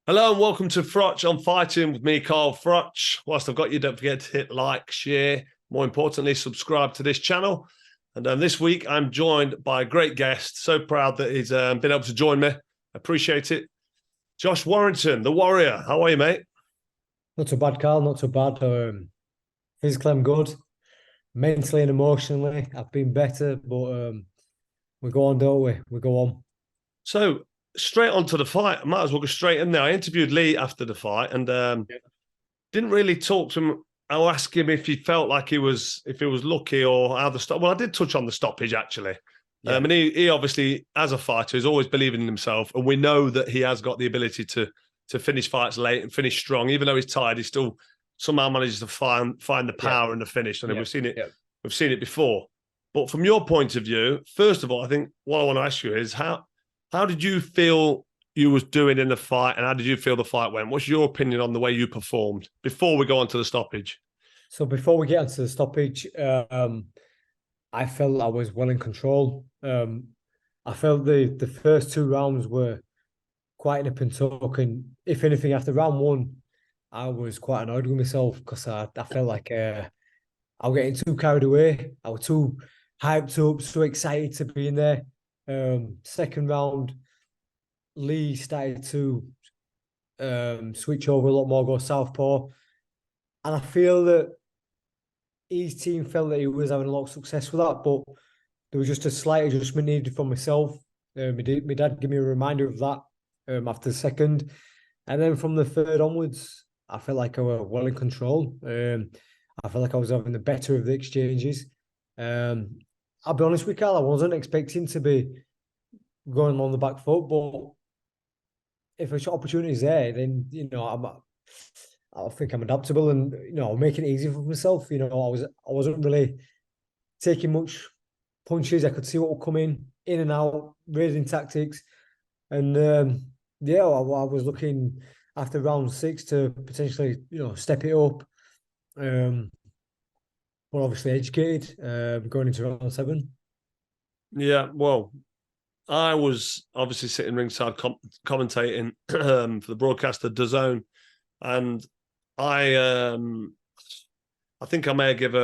Hello and welcome to Froch on Fighting with me, Carl Froch. Whilst I've got you, don't forget to hit like, share, more importantly, subscribe to this channel. And this week, I'm joined by a great guest. So proud that he's been able to join me. Appreciate it. Josh Warrington, the Warrior. How are you, mate? Not too bad, Carl. Not too bad. Physically, I'm good. Mentally and emotionally, I've been better. But we go on, don't we? We go on. So straight on to the fight. I might as well go straight in there. I interviewed Leigh after the fight and didn't really talk to him. I'll ask him if he felt like if he was lucky or how the stop. Well, I did touch on the stoppage actually. Yeah. And he obviously, as a fighter, is always believing in himself, and we know that he has got the ability to finish fights late and finish strong. Even though he's tired, he still somehow manages to find the power in the finish. And we've seen it before. But from your point of view, first of all, I think what I want to ask you is how did you feel you was doing in the fight, and how did you feel the fight went? What's your opinion on the way you performed before we go on to the stoppage? So before we get onto the stoppage, I felt I was well in control. I felt the first two rounds were quite nip and tuck, and if anything, after round one, I was quite annoyed with myself because I felt like I was getting too carried away. I was too hyped up, so excited to be in there. Second round, Leigh started to switch over a lot more, go southpaw, and I feel that his team felt that he was having a lot of success with that, but there was just a slight adjustment needed from myself. My dad gave me a reminder of that after the second, and then from the third onwards, I felt like I was well in control. I felt like I was having the better of the exchanges. I'll be honest with you, Carl, I wasn't expecting to be going on the back foot, but if an opportunity is there, then I think I'm adaptable and making it easy for myself. I wasn't really taking much punches. I could see what would come in and out, raising tactics, and I was looking after round 6 to potentially step it up. But obviously educated going into round 7. Yeah, well, I was obviously sitting ringside commentating for the broadcaster DAZN, and I think I may give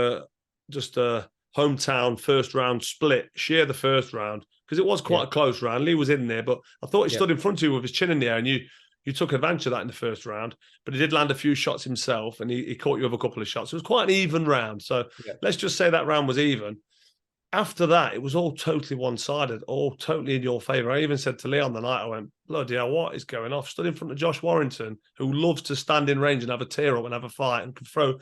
just a hometown first round split, share the first round, because it was quite a close round. Leigh was in there, but I thought he stood in front of you with his chin in the air, and you took advantage of that in the first round. But he did land a few shots himself, and he caught you with a couple of shots. It was quite an even round. So let's just say that round was even. After that, it was all totally one-sided, all totally in your favour. I even said to Leigh on the night, I went, bloody hell, what is going off? Stood in front of Josh Warrington, who loves to stand in range and have a tear up and have a fight and can throw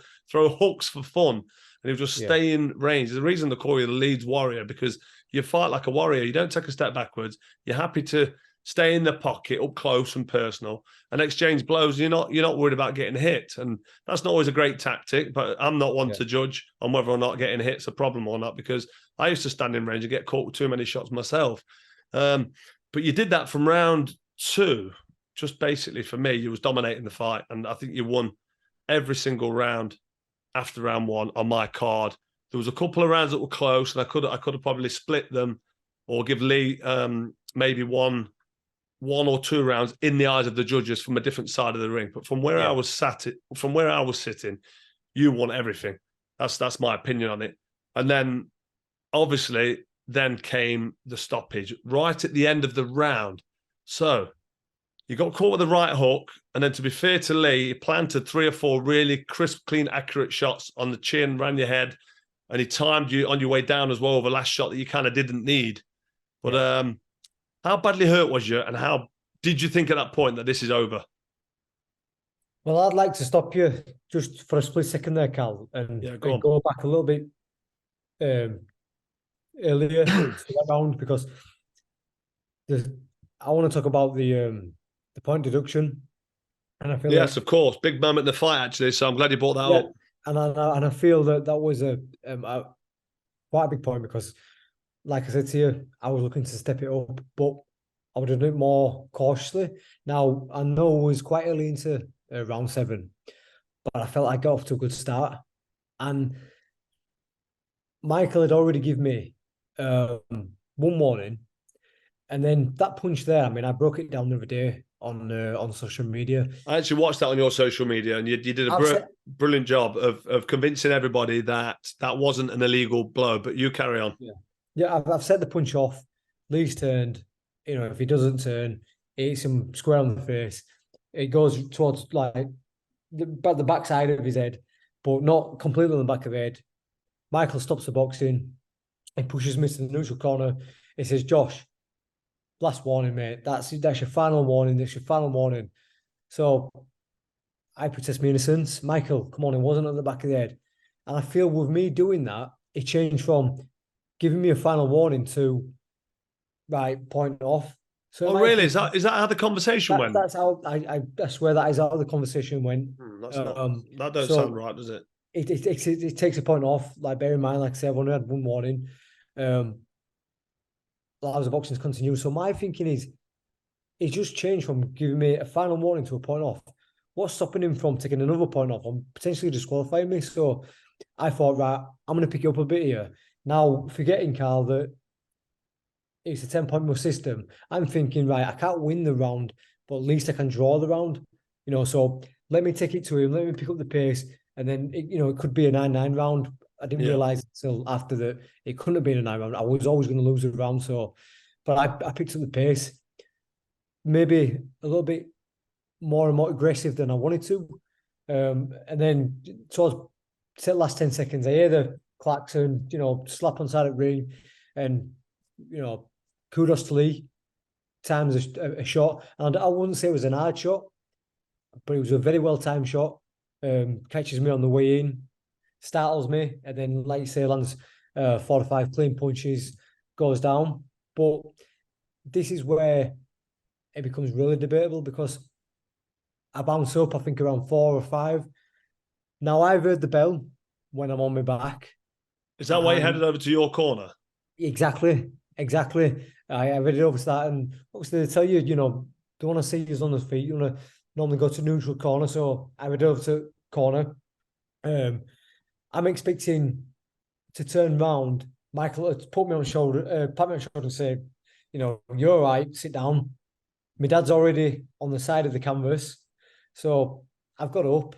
hooks for fun. And he'll just stay in range. There's a reason they call you the Leeds Warrior, because you fight like a warrior. You don't take a step backwards. You're happy to stay in the pocket, up close and personal, and exchange blows. You're not worried about getting hit. And that's not always a great tactic, but I'm not one to judge on whether or not getting hit's a problem or not, because I used to stand in range and get caught with too many shots myself. But you did that from round 2. Just basically, for me, you was dominating the fight. And I think you won every single round after round 1 on my card. There was a couple of rounds that were close, and I could have probably split them or give Leigh maybe one or 2 rounds in the eyes of the judges from a different side of the ring. But from where I was sitting, you won everything. That's my opinion on it. And then obviously then came the stoppage right at the end of the round. So you got caught with the right hook, and then to be fair to Leigh, he planted 3 or 4 really crisp, clean, accurate shots on the chin, ran your head, and he timed you on your way down as well with a last shot that you kind of didn't need. But how badly hurt was you, and how did you think at that point that this is over? Well, I'd like to stop you just for a split second there, Carl, and go back a little bit earlier to that round, because I want to talk about the point deduction, and I feel of course, big moment in the fight actually. So I'm glad you brought that up. And I feel that was a quite a big point, because, like I said to you, I was looking to step it up, but I would have done it more cautiously. Now, I know it was quite early into round 7, but I felt I got off to a good start. And Michael had already given me one warning. And then that punch there, I mean, I broke it down the other day on social media. I actually watched that on your social media, and you did a brilliant job of convincing everybody that wasn't an illegal blow. But you carry on. Yeah, I've set the punch off. Lee's turned. You know, if he doesn't turn, it hits him square on the face. It goes towards like the backside of his head, but not completely on the back of the head. Michael stops the boxing. He pushes me to the neutral corner. He says, "Josh, last warning, mate. That's your final warning. That's your final warning." So I protest my innocence. Michael, come on, it wasn't on the back of the head. And I feel with me doing that, it changed from giving me a final warning to right, point off. So really? Is that how the conversation went? That's how I swear that is how the conversation went. That's not that don't sound right, does it? It takes a point off. Like bear in mind, like I said, I've only had one warning. As the boxing's continued. So my thinking is it's just changed from giving me a final warning to a point off. What's stopping him from taking another point off and potentially disqualifying me? So I thought, right, I'm going to pick you up a bit here. Now, forgetting, Carl, that it's a 10-point move system, I'm thinking, right, I can't win the round, but at least I can draw the round. You know, so let me take it to him, let me pick up the pace, and then, it could be a 9-9 round. I didn't realise until after that it couldn't have been a 9 round. I was always going to lose the round, but I picked up the pace. Maybe a little bit more and more aggressive than I wanted to. And then towards the last 10 seconds, I hear the klaxon, slap on side of the ring. And, kudos to Leigh. Times a shot. And I wouldn't say it was an hard shot, but it was a very well-timed shot. Catches me on the way in, startles me. And then, like you say, lands 4 or 5 clean punches, goes down. But this is where it becomes really debatable because I bounce up, I think, around 4 or 5. Now, I've heard the bell when I'm on my back. Is that why you headed over to your corner? Exactly. I headed over to that, and obviously they tell you, don't want to see you on the feet. You want to normally go to neutral corner, so I headed over to corner. I'm expecting to turn round. Michael had put me on shoulder, pat me on shoulder and say, you're all right, sit down. My dad's already on the side of the canvas. So I've got up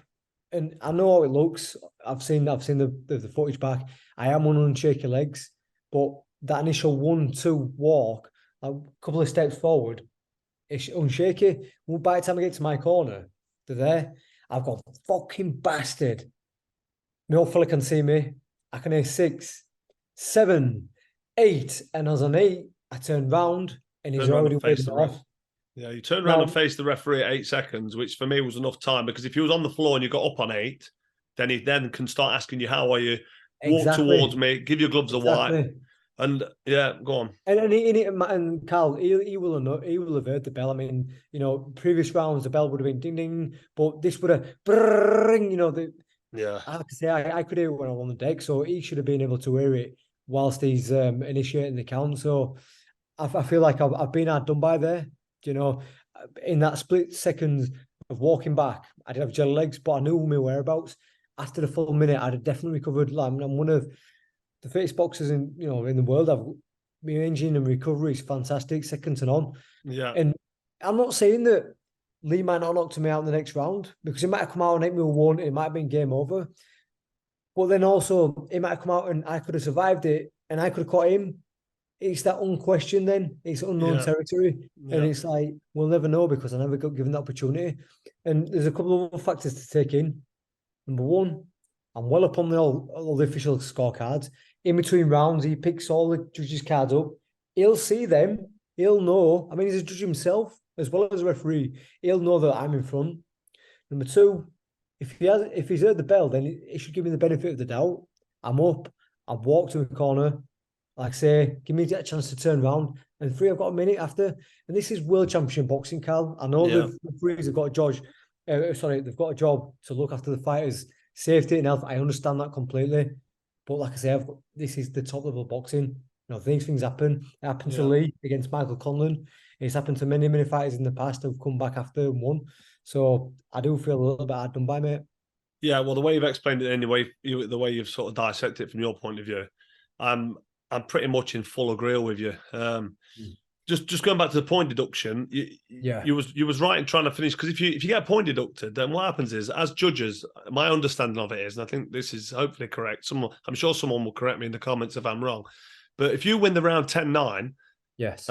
and I know how it looks. I've seen the footage back. I am on shaky legs, but that initial 1-2 walk, a couple of steps forward, it's unshaky. Well, by the time I get to my corner, they're there. I've got fucking bastard. No fella can see me. I can hear 6, 7, 8, and as an 8, I turned round and he's already waving off. Yeah, you turned around and faced the referee at 8 seconds, which for me was enough time because if he was on the floor and you got up on 8, then he then can start asking you, how are you? Walk towards me, give your gloves a wipe. And go on. And Carl, he will have heard the bell. I mean, previous rounds the bell would have been ding ding, but this would have brrring, I could say I could hear it when I'm on the deck, so he should have been able to hear it whilst he's initiating the count. So I feel like I've been done by there. In that split second of walking back, I did have jelly legs, but I knew my whereabouts. After the full minute, I'd have definitely recovered. I'm one of the fittest boxers in the world. My engine and recovery is fantastic, second to none. Yeah. And I'm not saying that Leigh might not knock me out in the next round because he might have come out and hit me with 1. It might have been game over. But then also, it might have come out and I could have survived it and I could have caught him. It's that unquestioned then. It's unknown territory. Yeah. And it's like, we'll never know because I never got given the opportunity. And there's a couple of other factors to take in. Number 1, I'm well up on all the official scorecards. In between rounds, he picks all the judges' cards up. He'll see them. He'll know. I mean, he's a judge himself as well as a referee. He'll know that I'm in front. Number 2, if he's heard the bell, then he should give me the benefit of the doubt. I'm up. I've walked to the corner. Like I say, give me that chance to turn around. And 3, I've got a minute after. And this is World Championship boxing, Carl. I know the referees have got they've got a job to look after the fighters' safety and health. I understand that completely. But like I say, this is the top level boxing. Things happen. It happened to Leigh against Michael Conlon. It's happened to many, many fighters in the past who've come back after and won. So I do feel a little bit hard done by, mate. Yeah, well, the way you've explained it anyway, the way you've sort of dissected it from your point of view, I'm pretty much in full agreement with you. just going back to the point deduction, you was right in trying to finish, because if you get a point deducted, then what happens is, as judges, my understanding of it is, and I think this is hopefully correct. I'm sure someone will correct me in the comments if I'm wrong, but if you win the round 10-9, yes,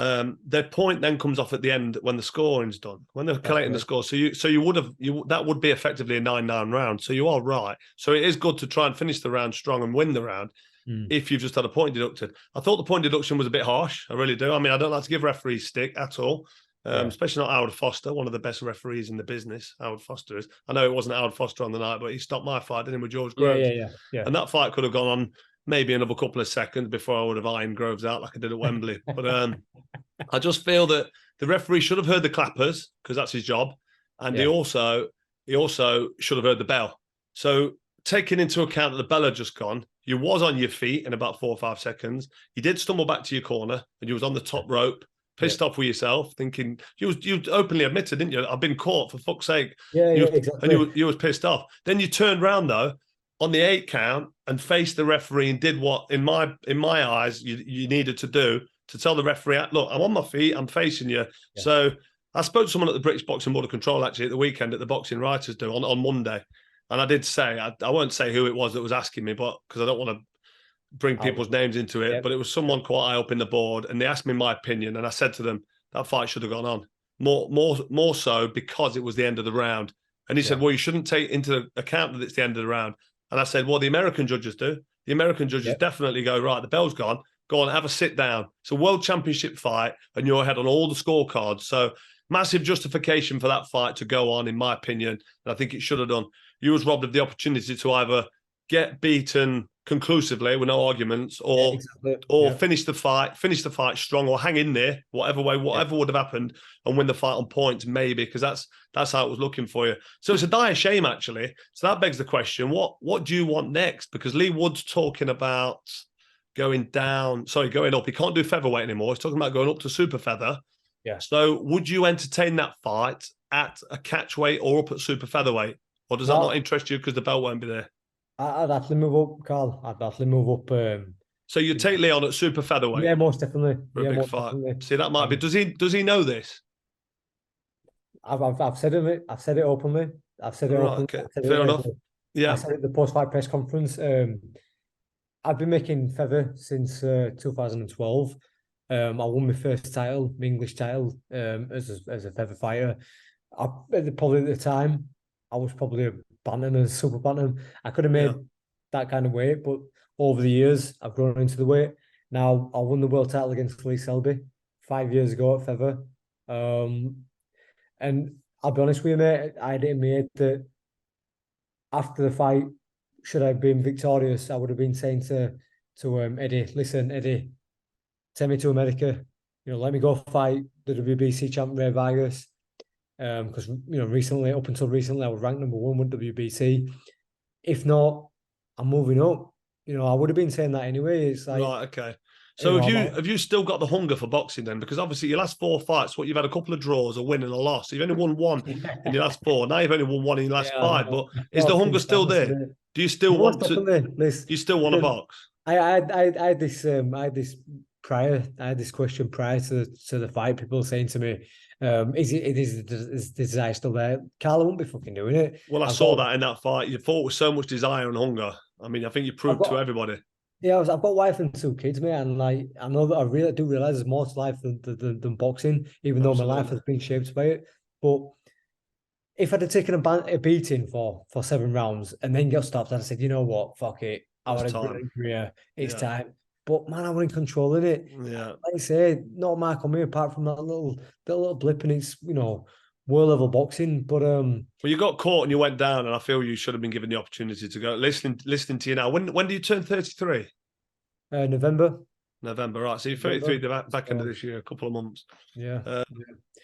their point then comes off at the end when the scoring's done, when they're collating the score. So you would have that would be effectively a 9-9 round. So you are right. So it is good to try and finish the round strong and win the round. If you've just had a point deducted. I thought the point deduction was a bit harsh. I really do. I mean, I don't like to give referees stick at all, especially not Howard Foster, one of the best referees in the business. Howard Foster is. I know it wasn't Howard Foster on the night, but he stopped my fight, didn't he, with George Groves? Yeah. And that fight could have gone on maybe another couple of seconds before I would have ironed Groves out like I did at Wembley. But I just feel that the referee should have heard the clappers, because that's his job, and he also should have heard the bell. So taking into account that the bell had just gone, you was on your feet in about 4 or 5 seconds. You did stumble back to your corner, and you was on the top rope, pissed off with yourself, thinking you openly admitted, didn't you? I've been caught, for fuck's sake. Exactly. And you was pissed off. Then you turned around though on the 8 count and faced the referee and did what, in my eyes, you needed to do to tell the referee, look, I'm on my feet, I'm facing you. Yeah. So I spoke to someone at the British Boxing Board of Control actually at the weekend at the Boxing Writers do on Monday. And I did say, I won't say who it was that was asking me, but because I don't want to bring people's names into it, but it was someone quite high up in the board, and they asked me my opinion, and I said to them, that fight should have gone on. More so because it was the end of the round. And he said, well, you shouldn't take into account that it's the end of the round. And I said, well, the American judges do. The American judges definitely go, right, the bell's gone. Go on, have a sit down. It's a world championship fight, and you're ahead on all the scorecards. So massive justification for that fight to go on, in my opinion. And I think it should have done. You was robbed of the opportunity to either get beaten conclusively with no arguments, or finish the fight strong, or hang in there, whatever would have happened, and win the fight on points, maybe, because that's how it was looking for you. So it's a dire shame, actually. So that begs the question: what do you want next? Because Leigh Wood's talking about going up. He can't do featherweight anymore. He's talking about going up to super feather. Yeah. So would you entertain that fight at a catchweight or up at super featherweight? Or does that not interest you because the belt won't be there? I'd actually move up, Carl. I'd actually move up. So you take Leon at super featherweight? Yeah, most definitely. For a big fight. Definitely. See, that might be. Does he know this? I've said it. I've said it openly. I've said it openly. Okay. Fair enough. Yeah. I said it at the post-fight press conference. I've been making feather since 2012. I won my first title, my English title, as a feather fighter. Probably at the time, I was probably a bantam and a super bantam. I could have made that kind of weight, but over the years, I've grown into the weight. Now, I won the world title against Lee Selby 5 years ago at feather. And I'll be honest with you, mate, I had it in my head that after the fight, should I have been victorious, I would have been saying to Eddie, listen, Eddie, take me to America. Let me go fight the WBC champ Ray Vargas. Because up until recently, I was ranked number 1 with WBC. If not, I'm moving up. I would have been saying that anyway. It's like, right, okay. So have you still got the hunger for boxing then? Because obviously your last 4 fights, you've had a couple of draws, a win and a loss. You've only won 1 in your last 4. Now you've only won 1 in your last 5. But is the hunger still there? Do you still want to? Do you still want to box? I had this question prior to the fight. People saying to me, is the desire still there? Carl, I won't be fucking doing it. Well, I saw that in that fight. You fought with so much desire and hunger. I mean, I think you proved to everybody. Yeah, I've got a wife and 2 kids, mate, and I know that I really do realize there's more to life than boxing, even though my life has been shaped by it. But if I'd have taken a beating for 7 rounds and then got stopped, I'd have said, you know what, fuck it, I would have been career. It's time. But man, I was in control of it. Yeah, like I say, not a mark on me apart from that little blip, and it's world level boxing. But well, you got caught and you went down, and I feel you should have been given the opportunity to go. Listening to you now, when do you turn 33? November, right? So you're 33 the back end of this year, a couple of months. Yeah.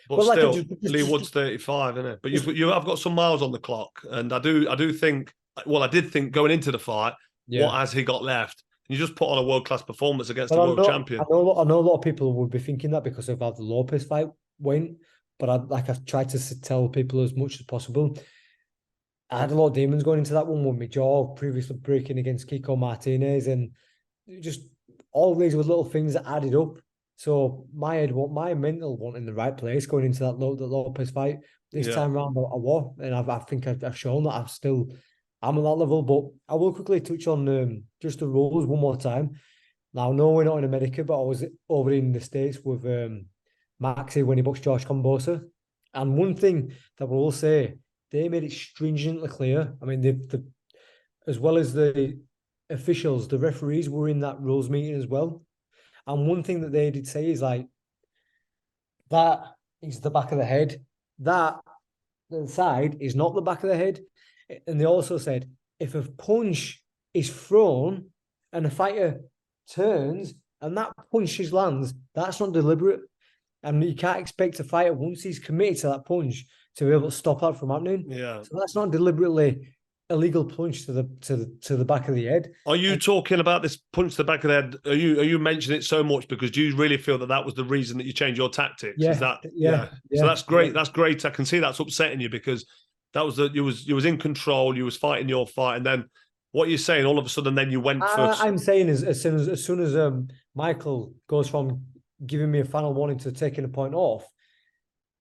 But still, Leigh Wood's 35, isn't it? But you have got some miles on the clock, and I do think. Well, I did think going into the fight, what has he got left? You just put on a world-class performance against a world champion. I know a lot of people would be thinking that because of how the Lopez fight went, but I've tried to tell people as much as possible. I had a lot of demons going into that one with my jaw previously breaking against Kiko Martinez, and just all these were little things that added up So my head, my mental wasn't in the right place going into that Lopez fight. This Yeah. time around, I was, and I think I've shown that I'm at that level. But I will quickly touch on just the rules one more time. Now, no, we're not in America, but I was over in the States with Maxi when he boxed George Combosa. And one thing that we will say, they made it stringently clear. I mean, the as well as the officials, the referees were in that rules meeting as well. And one thing that they did say is like, that is the back of the head. That the side is not the back of the head. And they also said, if a punch is thrown and a fighter turns and that punch just lands, that's not deliberate. And you can't expect a fighter, once he's committed to that punch, to be able to stop that from happening. Yeah. So that's not deliberately illegal punch to the back of the head. Are you talking about this punch to the back of the head? Are you mentioning it so much because do you really feel that that was the reason that you changed your tactics? Yeah, Is that yeah. So that's great. Yeah. That's great. I can see that's upsetting you because that was you was in control. You was fighting your fight, and then what you're saying, all of a sudden, then you went for. I'm saying as soon as Michael goes from giving me a final warning to taking a point off,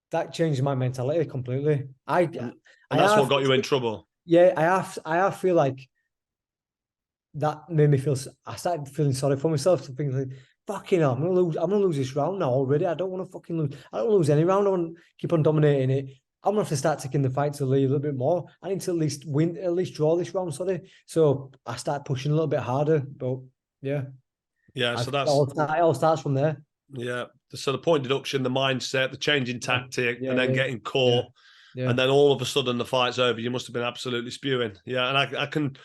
that changed my mentality completely. And that's what got you in trouble. Yeah, I have feel like that made me feel. I started feeling sorry for myself, to think like, fucking hell, I'm gonna lose this round now already. I don't want to fucking lose. I don't want to lose any round. I want to keep on dominating it. I'm gonna have to start taking the fight to Leigh a little bit more. I need to at least draw this round. Sorry. So I start pushing a little bit harder. But yeah, So it all starts from there. Yeah. So the point deduction, the mindset, the change in tactic, and then getting caught. Yeah. And then all of a sudden the fight's over. You must have been absolutely spewing. Yeah, and I can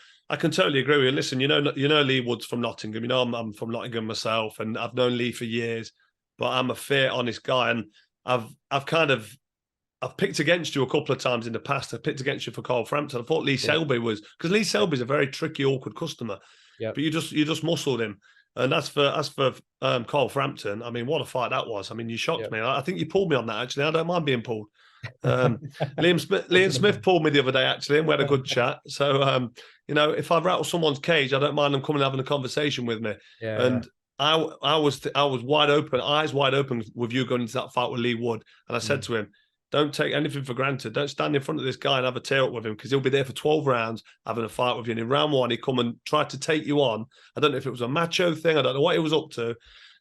totally agree with you. Listen, you know Leigh Wood's from Nottingham. You know I'm from Nottingham myself, and I've known Leigh for years. But I'm a fair, honest guy, and I've picked against you a couple of times in the past. I picked against you for Carl Frampton. I thought Lee Selby was, because Lee Selby's a very tricky, awkward customer. Yeah. But you just muscled him. And as for Carl Frampton, I mean, what a fight that was. I mean, you shocked me. I think you pulled me on that, actually. I don't mind being pulled. Liam Smith pulled me the other day, actually, and we had a good chat. So, if I rattle someone's cage, I don't mind them coming and having a conversation with me. And I was wide open, eyes wide open with you going into that fight with Leigh Wood. And I said to him, don't take anything for granted. Don't stand in front of this guy and have a tear up with him, because he'll be there for 12 rounds having a fight with you. And in round one, he come and tried to take you on. I don't know if it was a macho thing. I don't know what he was up to.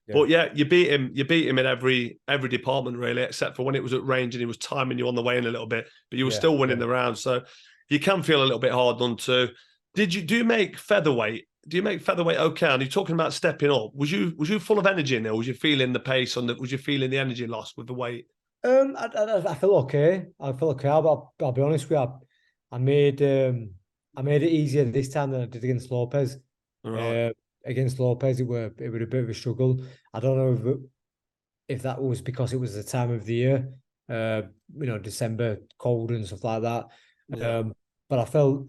But yeah, you beat him. You beat him in every department, really, except for when it was at range and he was timing you on the way in a little bit. But you were still winning the round, so you can feel a little bit hard done too. Do you make featherweight? Do you make featherweight okay? And you're talking about stepping up. Was you full of energy in there? Was you feeling the pace was you feeling the energy loss with the weight? I feel okay. I feel okay. I'll be honest with you. I made it easier this time than I did against Lopez. Right. Against Lopez, it was a bit of a struggle. I don't know if that was because it was the time of the year, December, cold and stuff like that. Yeah. But I felt,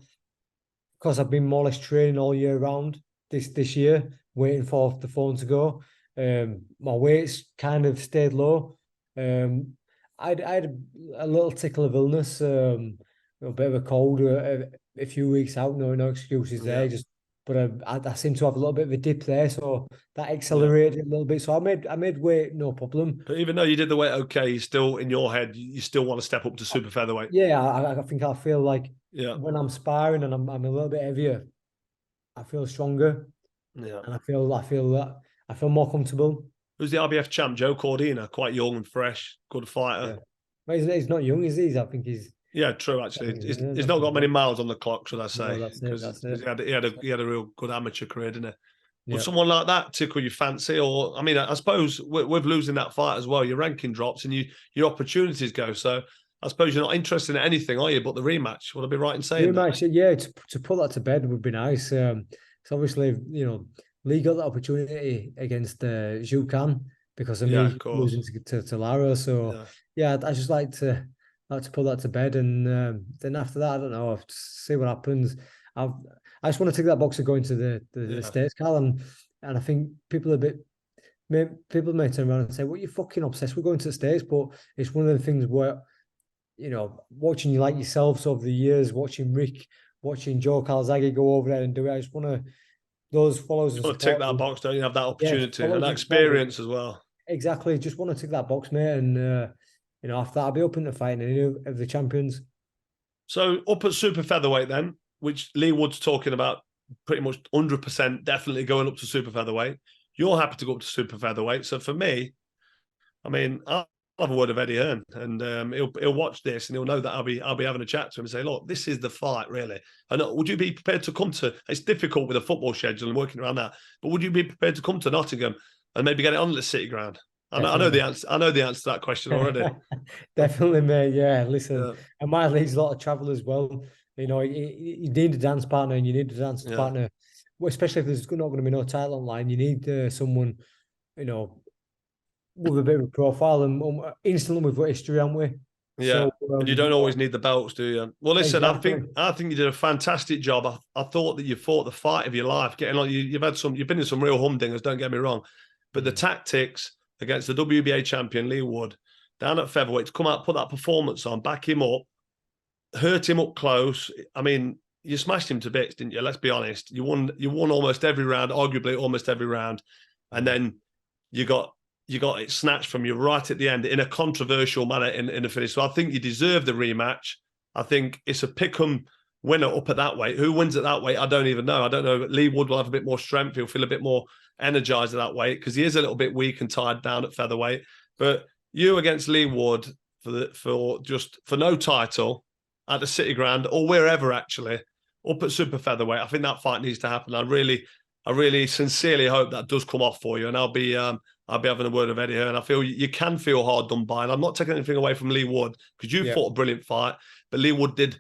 because I've been more or less training all year round this year, waiting for the phone to go. My weight's kind of stayed low. I had a little tickle of illness, a bit of a cold, a few weeks out. No excuses there. But I seem to have a little bit of a dip there, so that accelerated a little bit. So I made weight, no problem. But even though you did the weight okay, you still, in your head, you still want to step up to super featherweight. Yeah, I think I feel like when I'm sparring and I'm a little bit heavier, I feel stronger. Yeah, and I feel more comfortable. Who's the RBF champ? Joe Cordina, quite young and fresh, good fighter. But he's not young, is he? I think he's. Yeah, true. Actually, he's not got many miles on the clock, should I say? No, that's it. He had a real good amateur career, didn't he? Would someone like that tickle your fancy? Or I mean, I suppose with losing that fight as well, your ranking drops and your opportunities go. So I suppose you're not interested in anything, are you? But the rematch. Would I be right in saying rematch? That? Yeah, to put that to bed would be nice. So obviously, Leigh got the opportunity against Zhu Kan because of me losing to Lara. So I just like to put that to bed, and then after that, I don't know. I'll see what happens. I just want to take that boxer going to the States, Carl, and I think people may turn around and say, "What, you fucking obsessed with going to the States?" But it's one of the things where, watching you like yourselves over the years, watching Rick, watching Joe Calzaghe go over there and do it. I just want to those followers. You want to tick that box, don't you? Have that opportunity and that experience as well. exactly. Just want to tick that box, mate. And after that, I'll be open to fighting any of the champions. So up at super featherweight then, which Leigh Wood's talking about, pretty much 100% definitely going up to super featherweight. You're happy to go up to super featherweight. So for me, I mean, I'll have a word of Eddie Hearn, and he'll watch this and he'll know that I'll be having a chat to him and say, look, this is the fight, really. And would you be prepared to come to? It's difficult with a football schedule and working around that, but would you be prepared to come to Nottingham and maybe get it on the City Ground? I know the answer. I know the answer to that question already. Definitely, mate. Yeah, listen, Yeah, and my league's a lot of travel as well. You need a dance partner, and you need a dance yeah, partner, well, especially if there's not going to be no title online. You need someone, with a bit of a profile, and instantly we've got history, haven't we? yeah. So, And you don't always need the belts, do you? Well, listen, exactly. I think you did a fantastic job. I thought that you fought the fight of your life. Getting on, you've been in some real humdingers. Don't get me wrong, but the tactics against the WBA champion Leigh Wood down at featherweight to come out, put that performance on, back him up, hurt him up close. I mean, you smashed him to bits, didn't you? Let's be honest. You won almost every round, arguably almost every round, and then you got it snatched from you right at the end in a controversial manner in the finish. So I think you deserve the rematch. I think it's a pick'em winner up at that weight. Who wins at that weight? I don't even know. I don't know. Leigh Wood will have a bit more strength. He'll feel a bit more energized at that weight because he is a little bit weak and tired down at featherweight. But you against Leigh Wood for no title at the City Ground or wherever actually up at super featherweight. I think that fight needs to happen. I really sincerely hope that does come off for you, and I'll be having a word of Eddie Hearn. I feel you can feel hard done by, and I'm not taking anything away from Leigh Wood because you fought a brilliant fight, but Leigh Wood did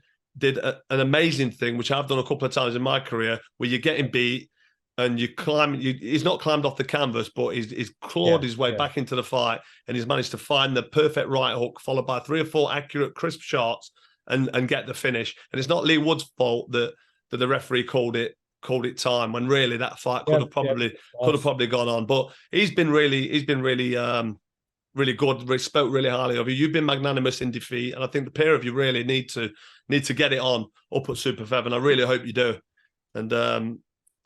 an amazing thing, which I've done a couple of times in my career, where you're getting beat and you climb. He's not climbed off the canvas, but he's clawed his way back into the fight, and he's managed to find the perfect right hook, followed by 3 or 4 accurate, crisp shots, and get the finish. And it's not Leigh Wood's fault that the referee called it time when really that fight could have probably gone on. But he's been really really good. Spoke really highly of you. You've been magnanimous in defeat, and I think the pair of you really need to get it on up at Super Fev, and I really hope you do. And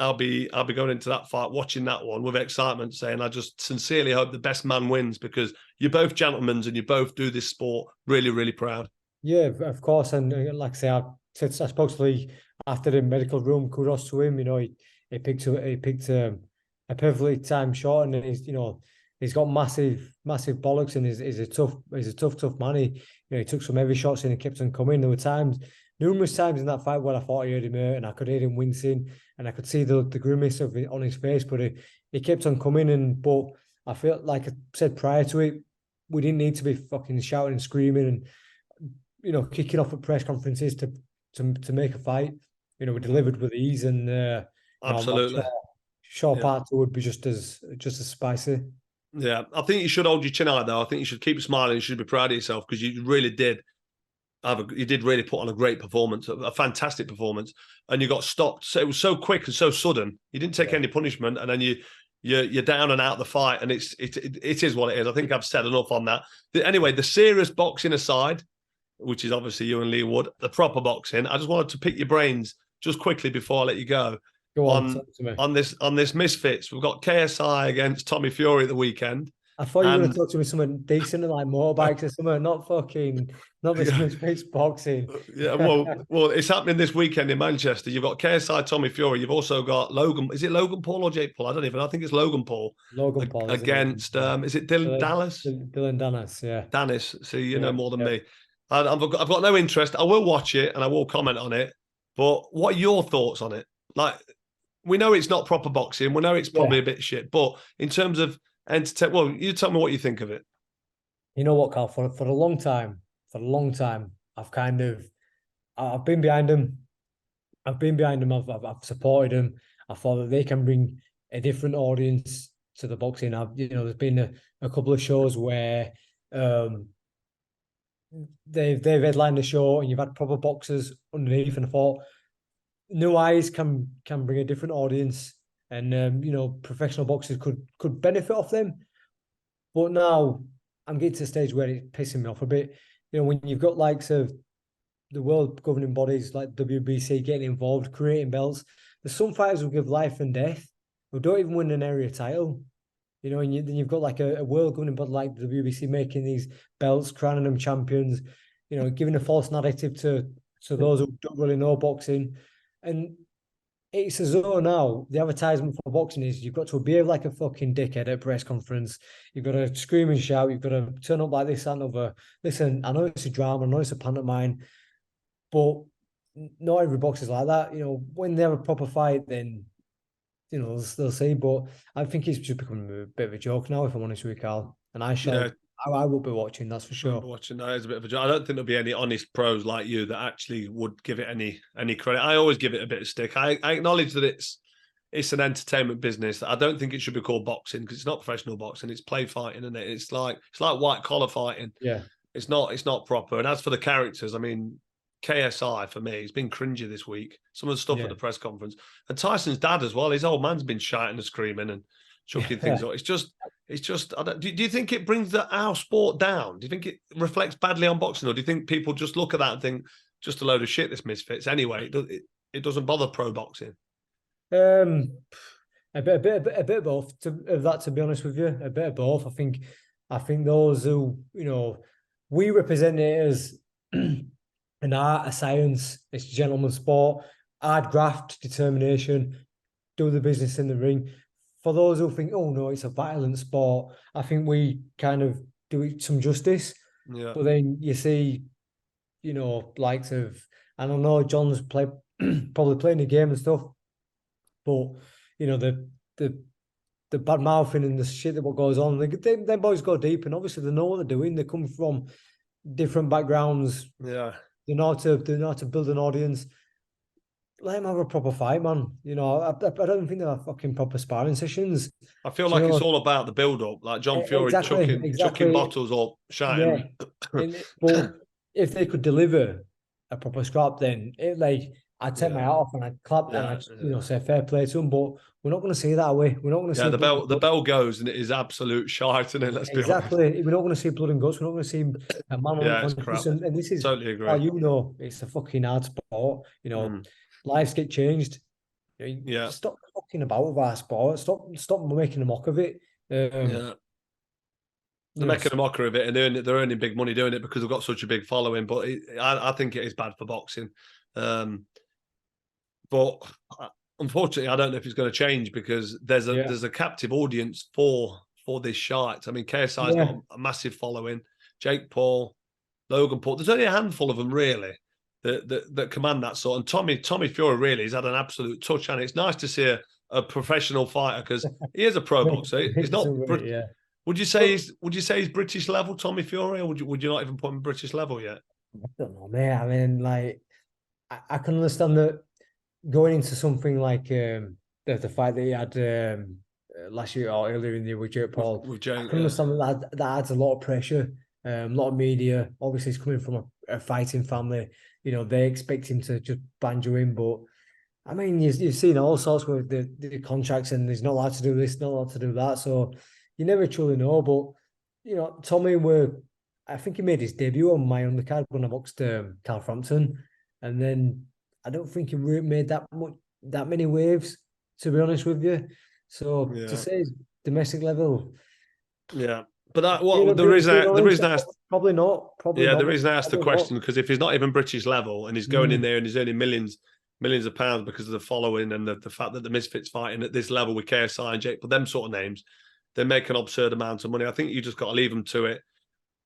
I'll be going into that fight, watching that one with excitement, saying I just sincerely hope the best man wins because you're both gentlemen and you both do this sport really, really proud. Yeah, of course. And like I say, I spoke to Lee after the medical room. Kudos to him. He picked a perfectly timed shot, and he's got massive bollocks, and he's a tough man. He took some heavy shots and he kept on coming. There were numerous times in that fight where I thought I heard him hurt, and I could hear him wincing, and I could see the grimace on his face, but he kept on coming. But I felt like I said prior to it, we didn't need to be fucking shouting and screaming and kicking off at press conferences to make a fight. We delivered with ease, and Absolutely. I'm sure part two would be just as spicy. Yeah, I think you should hold your chin high though. I think you should keep smiling. You should be proud of yourself because you really did really put on a great performance, a fantastic performance, and you got stopped. So it was so quick and so sudden. You didn't take any punishment, and then you're down and out the fight, and it is what it is. I think I've said enough on that. Anyway, the serious boxing aside, which is obviously you and Leigh Wood, the proper boxing. I just wanted to pick your brains just quickly before I let you go. Go on, talk to me. On this MisFits. We've got KSI against Tommy Fury at the weekend. I thought you were going to talk to me something decent like motorbikes or something, not this MisFits boxing. Yeah, well, it's happening this weekend in Manchester. You've got KSI Tommy Fury. You've also got Logan. Is it Logan Paul or Jake Paul? I don't even. I think it's Logan Paul. Logan Paul against. Is it Dylan Dallas? Dylan Dennis. Yeah. Dennis. See, you know more than me. I've got no interest. I will watch it and I will comment on it. But what are your thoughts on it? Like, we know it's not proper boxing. We know it's probably a bit shit. But in terms of entertainment, well, you tell me what you think of it. You know what, Carl? For a long time, I've been behind them. I've supported them. I thought that they can bring a different audience to the boxing. There's been a couple of shows where they've headlined the show and you've had proper boxers underneath, and I thought new eyes can bring a different audience, and professional boxers could benefit off them. But now I'm getting to the stage where it's pissing me off a bit. When you've got likes of the world governing bodies like WBC getting involved, creating belts, there's some fighters who give life and death who don't even win an area title. You know, and then you've got like a world governing body like the WBC making these belts, crowning them champions, you know, giving a false narrative to those who don't really know boxing. And it's as though now the advertisement for boxing is you've got to behave like a fucking dickhead at a press conference. You've got to scream and shout. You've got to turn up like this and over. Listen, I know it's a drama. I know it's a pantomime, but not every boxer's like that. You know, when they have a proper fight, then you know they'll see. But I think it's just becoming a bit of a joke now. If I'm honest with you, Carl, and I shall. Yeah. I will be watching. That's for sure. Watching that is a bit of a joke. I don't think there'll be any honest pros like you that actually would give it any credit. I always give it a bit of stick. I acknowledge that it's an entertainment business. I don't think it should be called boxing because it's not professional boxing. It's play fighting, isn't it? It's like white collar fighting. Yeah. It's not proper. And as for the characters, I mean, KSI for me, it's been cringy this week. Some of the stuff at the press conference, and Tyson's dad as well. His old man's been shouting and screaming and chucking things up. It's just. Do you think it brings our sport down? Do you think it reflects badly on boxing, or do you think people just look at that and think just a load of shit? This MisFits anyway. It doesn't bother pro boxing. A bit of both. To be honest with you, a bit of both. I think those who we represent it as an art, a science. It's gentleman's sport, hard graft, determination, do the business in the ring. For those who think, oh no, it's a violent sport, I think we kind of do it some justice. Yeah. But then you see, likes of, I don't know, John's probably playing the game and stuff. But the bad mouthing and the shit that what goes on, them boys go deep, and obviously they know what they're doing. They come from different backgrounds. Yeah, they know how to build an audience. Let them have a proper fight, man. I don't think they're fucking proper sparring sessions. I feel like it's all about the build-up, like John Fury chucking bottles or shouting. Yeah. But if they could deliver a proper scrap, then I'd take my hat off and I'd clap and I'd say fair play to them. But we're not going to see that way. We're not going to see the bell goes and it is absolute shite, and let's be honest. We're not going to see blood and guts. We're not going to see a man unconscious. And this is totally agree. It's a fucking hard sport. Lives get changed. Stop fucking about with our sport. Stop making a mock of it. They're making a mockery of it, and they're earning big money doing it because they've got such a big following. But I think it is bad for boxing. But unfortunately, I don't know if it's going to change because there's a captive audience for this shite. I mean, KSI's got a massive following. Jake Paul, Logan Paul. There's only a handful of them really that command that sort. And Tommy Fury really has had an absolute touch, and it's nice to see a professional fighter because he is a pro boxer. He's not. Would you say he's British level, Tommy Fury, or would you not even put him British level yet? I don't know, mate. I mean, like, I can understand that going into something like the fight that he had last year or earlier in the year with Jake Paul. With Jake, I can understand that adds a lot of pressure, a lot of media. Obviously, he's coming from a fighting family. They expect him to just banjo in, but I mean, you've seen all sorts with the contracts, and he's not allowed to do this, not allowed to do that. So you never truly know. But Tommy, I think he made his debut on my undercard when I boxed Carl Frampton, and then I don't think he made that many waves, to be honest with you. So to say domestic level, but the reason I asked, probably not. The reason I asked the question because if he's not even British level and he's going in there and he's earning millions of pounds because of the following and the fact that the MisFits fighting at this level with KSI and Jake, but them sort of names, they make an absurd amount of money. I think you just got to leave them to it.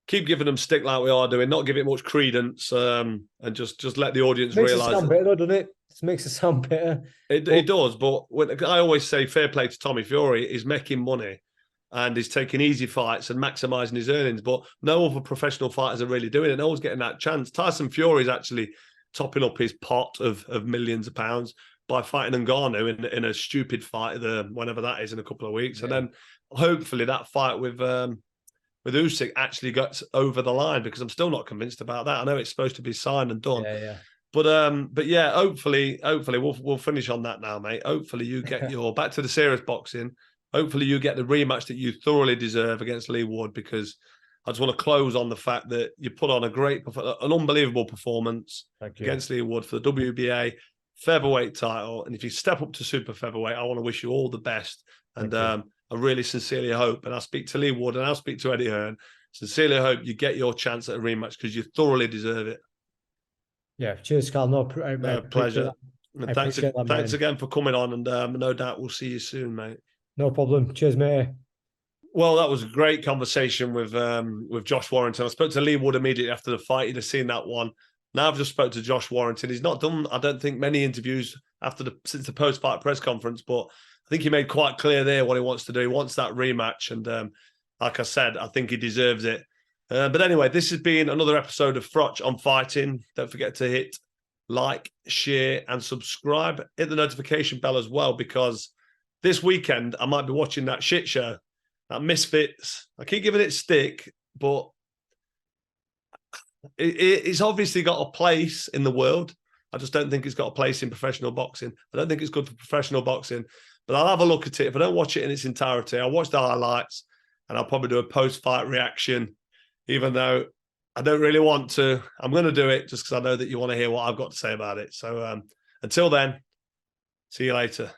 Keep giving them stick like we are doing, not give it much credence, and just let the audience realise. Makes it sound better, doesn't it? It makes it sound better. It does, but I always say fair play to Tommy Fury. He's making money and he's taking easy fights and maximising his earnings, but no other professional fighters are really doing it. No one's getting that chance. Tyson Fury is actually topping up his pot of millions of pounds by fighting Ngannou in a stupid fight, whenever that is in a couple of weeks, and then hopefully that fight with Usyk actually gets over the line because I'm still not convinced about that. I know it's supposed to be signed and done. But yeah, hopefully we'll finish on that now, mate. Hopefully you get your back to the serious boxing. Hopefully you get the rematch that you thoroughly deserve against Leigh Wood, because I just want to close on the fact that you put on an unbelievable performance against Leigh Wood for the WBA featherweight title. And if you step up to super featherweight, I want to wish you all the best. And I really sincerely hope, and I'll speak to Leigh Wood and I'll speak to Eddie Hearn, sincerely hope you get your chance at a rematch because you thoroughly deserve it. Yeah, cheers, Carl. No, I No, appreciate pleasure. that. And I appreciate that, thanks mate. again for coming on, and no doubt we'll see you soon, mate. No problem. Cheers, mate. Well, that was a great conversation with Josh Warrington. I spoke to Leigh Wood immediately after the fight. He'd have seen that one. Now I've just spoke to Josh Warrington. He's not done, I don't think, many interviews since the post-fight press conference, but I think he made quite clear there what he wants to do. He wants that rematch, and like I said, I think he deserves it. But anyway, this has been another episode of Froch on Fighting. Don't forget to hit like, share, and subscribe. Hit the notification bell as well, because this weekend I might be watching that shit show, that MisFits. I keep giving it stick, but it's obviously got a place in the world. I just don't think it's got a place in professional boxing. I don't think it's good for professional boxing, but I'll have a look at it. If I don't watch it in its entirety, I'll watch the highlights and I'll probably do a post-fight reaction, even though I don't really want to. I'm going to do it just because I know that you want to hear what I've got to say about it. So until then, see you later.